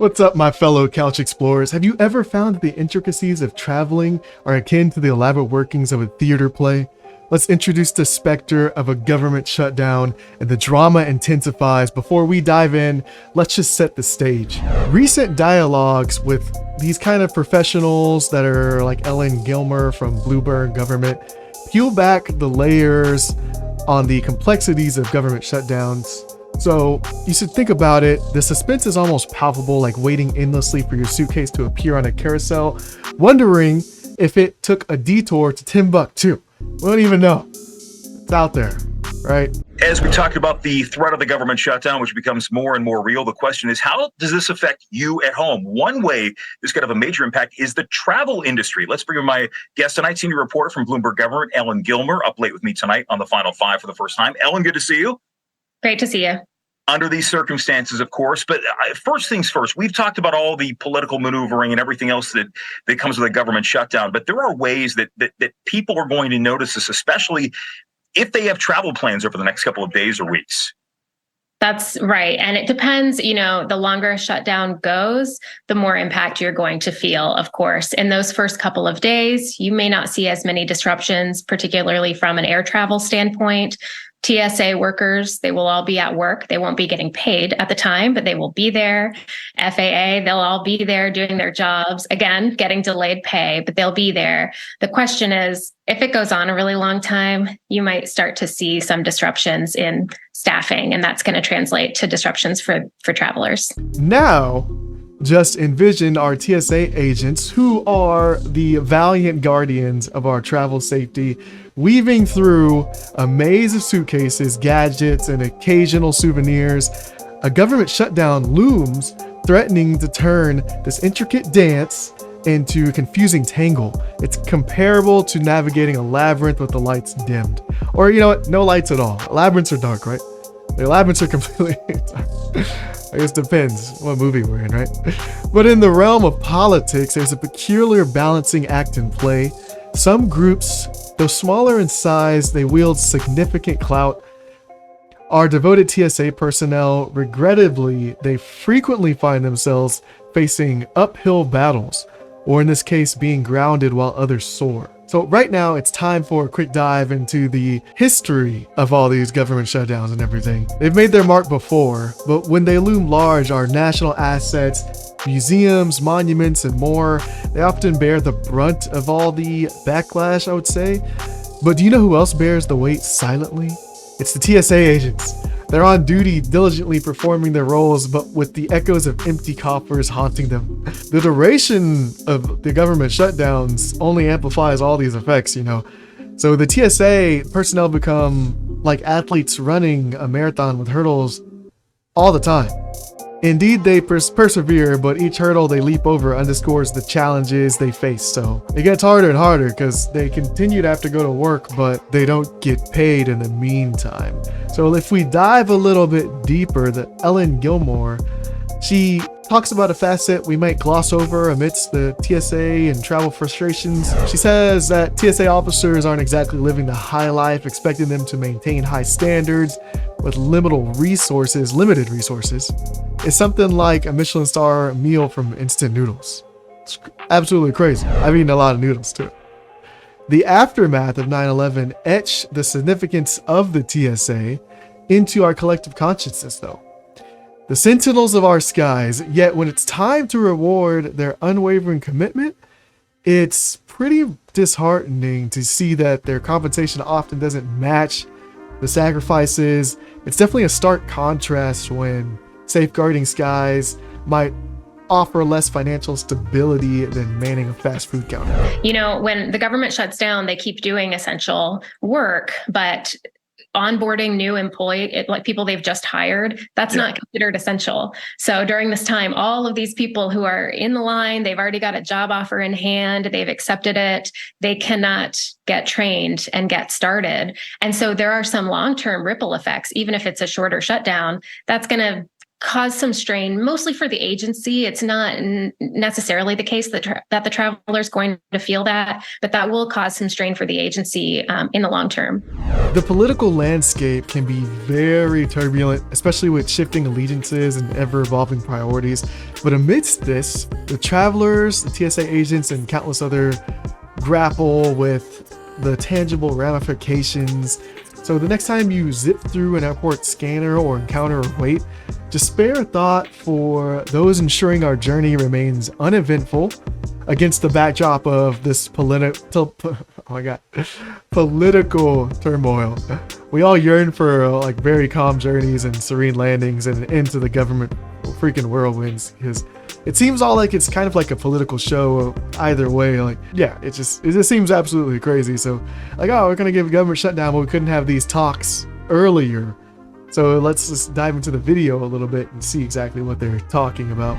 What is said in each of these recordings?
What's up, my fellow couch explorers? Have you ever found that the intricacies of traveling are akin to the elaborate workings of a theater play? Let's introduce the specter of a government shutdown, and the drama intensifies. Before we dive in, let's just set the stage. Recent dialogues with these kind of professionals that are like Ellen Gilmer from Bloomberg Government peel back the layers on the complexities of government shutdowns. So you should think about it. The suspense is almost palpable, like waiting endlessly for your suitcase to appear on a carousel, wondering if it took a detour to Timbuktu. We don't even know. It's out there, right? As we talk about the threat of the government shutdown, which becomes more and more real, the question is, how does this affect you at home? One way this could have a major impact is the travel industry. Let's bring in my guest tonight, senior reporter from Bloomberg Government, Ellen Gilmer, up late with me tonight on the Final Five for the first time. Ellen, good to see you. Great to see you. Under these circumstances, of course. But first things first, we've talked about all the political maneuvering and everything else that comes with a government shutdown. But there are ways that people are going to notice this, especially if they have travel plans over the next couple of days or weeks. That's right. And it depends, the longer a shutdown goes, the more impact you're going to feel, of course. In those first couple of days, you may not see as many disruptions, particularly from an air travel standpoint. TSA workers, they will all be at work. They won't be getting paid at the time, but they will be there. FAA, they'll all be there doing their jobs. Again, getting delayed pay, but they'll be there. The question is, if it goes on a really long time, you might start to see some disruptions in staffing, and that's going to translate to disruptions for travelers. Now, just envision our TSA agents, who are the valiant guardians of our travel safety, weaving through a maze of suitcases, gadgets, and occasional souvenirs. A government shutdown looms, threatening to turn this intricate dance into a confusing tangle. It's comparable to navigating a labyrinth with the lights dimmed. Or, you know what? No lights at all. Labyrinths are dark, right? The labyrinths are completely dark. I guess it depends what movie we're in, right? But in the realm of politics, there's a peculiar balancing act in play. Some groups, though smaller in size, they wield significant clout. Our devoted TSA personnel, regrettably, they frequently find themselves facing uphill battles, or in this case, being grounded while others soar. So right now, it's time for a quick dive into the history of all these government shutdowns and everything. They've made their mark before, but when they loom large, our national assets, museums, monuments, and more, they often bear the brunt of all the backlash, I would say. But do you know who else bears the weight silently? It's the TSA agents. They're on duty, diligently performing their roles, but with the echoes of empty coffers haunting them. The duration of the government shutdowns only amplifies all these effects, So the TSA personnel become like athletes running a marathon with hurdles all the time. Indeed, they persevere, but each hurdle they leap over underscores the challenges they face. So it gets harder and harder because they continue to have to go to work, but they don't get paid in the meantime. So if we dive a little bit deeper, the Ellen Gilmore, she talks about a facet we might gloss over amidst the TSA and travel frustrations. She says that TSA officers aren't exactly living the high life, expecting them to maintain high standards with limited resources. It's something like a Michelin star meal from instant noodles. It's absolutely crazy. I've eaten a lot of noodles too. The aftermath of 9/11 etched the significance of the TSA into our collective consciousness though. The sentinels of our skies, yet when it's time to reward their unwavering commitment, it's pretty disheartening to see that their compensation often doesn't match the sacrifices. It's definitely a stark contrast when safeguarding skies might offer less financial stability than manning a fast food counter. When the government shuts down, they keep doing essential work, but onboarding new like people they've just hired, that's not considered essential. So during this time, all of these people who are in the line, they've already got a job offer in hand, they've accepted it, they cannot get trained and get started. And so there are some long-term ripple effects, even if it's a shorter shutdown, that's going to cause some strain, mostly for the agency. It's not necessarily the case that that the traveler is going to feel that, but that will cause some strain for the agency in the long term. The political landscape can be very turbulent, especially with shifting allegiances and ever-evolving priorities. But amidst this, the travelers, the TSA agents, and countless other grapple with the tangible ramifications. So the next time you zip through an airport scanner or encounter a wait, just spare a thought for those ensuring our journey remains uneventful against the backdrop of this political turmoil. We all yearn for like very calm journeys and serene landings and an end to the government freaking whirlwinds, because it seems all like it's kind of like a political show either way. Like, yeah, it just seems absolutely crazy. So like, oh, we're gonna give a government shutdown, but we couldn't have these talks earlier. So let's just dive into the video a little bit and see exactly what they're talking about.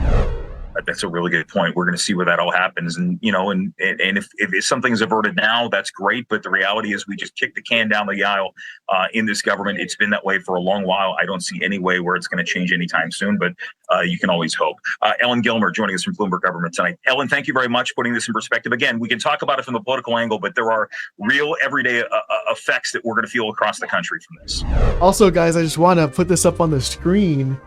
That's a really good point. We're going to see where that all happens. And, you know, and if something's averted now, that's great. But the reality is we just kicked the can down the aisle in this government. It's been that way for a long while. I don't see any way where it's going to change anytime soon, but you can always hope. Ellen Gilmer joining us from Bloomberg Government tonight. Ellen, thank you very much for putting this in perspective. Again, we can talk about it from the political angle, but there are real everyday effects that we're going to feel across the country from this. Also, guys, I just want to put this up on the screen.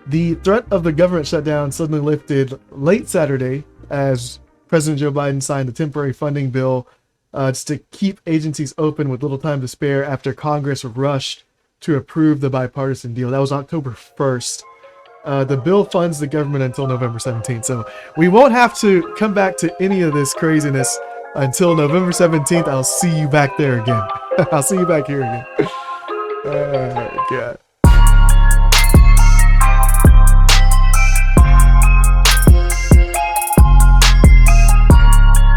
The threat of the government shutdown suddenly lifted late Saturday as President Joe Biden signed the temporary funding bill just to keep agencies open with little time to spare after Congress rushed to approve the bipartisan deal. That was October 1st. The bill funds the government until November 17th. So we won't have to come back to any of this craziness until November 17th. I'll see you back there again. I'll see you back here again. Oh, God.